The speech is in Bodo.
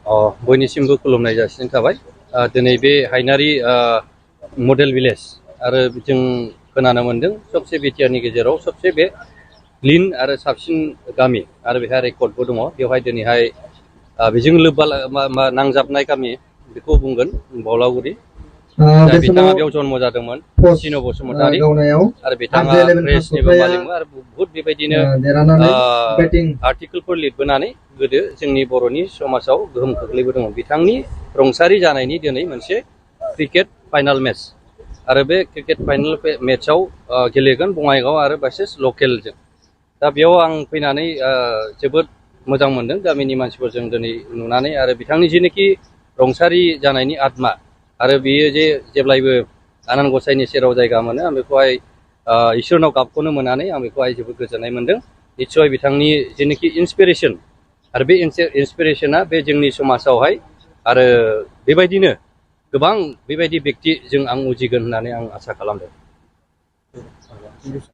बयनिसिमबो खुलुमनाय जासिनाय थाबाय। दिनै बे हायनारि मडेल भिलेज आरो जों खोनानो मोनदों सबसे बिटिआरनि गेजेराव सबसे बे क्लिन आरो साबसिन गामि आरो बेहा रेकर्डबो दङ। बेवहाय दिनैहाय बेजों लोब्बा नांजाबनाय गामि बेखौ बुंगोन बलावगुरि। बिथाङा बेयाव जन्म जादोंमोन सिन बसुमतारी आरो बिथाङा प्रेसनिबो मालिकमोन आरो बुहुद बेबायदिनो आर्टिकेलफोर लिरबोनानै गोदो जोंनि बर'नि समाजाव गोहोम खोख्लैबोदोंमोन। बिथांनि रुंसारि जानायनि दिनै मोनसे क्रिकेट फाइनाल मेच आरो बे क्रिकेट फाइनाल मेचआव गेलेगोन बङाइगाव आरो भार्सेस लकेलजों। दा बेयाव आं फैनानै जोबोद मोजां मोनदों गामिनि मानसिफोरजों दिनै नुनानै आरो बिथांनि जेनोखि रुंसारि जानायनि आत्मा आरो बियो जे जेब्लायबो आनान गसाइनि सेराव जायगा मोनो आं बेखौहाय इसोरनाव गाबख'नो मोननानै आं बेखौहाय जोबोद गोजोननाय मोनदों। निस्सय बिथांनि जेनोखि इन्सपिरेसन आरो बे इन्सपिरेसना बे जोंनि समाजावहाय आरो बेबायदिनो गोबां बेबायदि बेक्ति जों आं उजिगोन होननानै आं आसा खालामदों।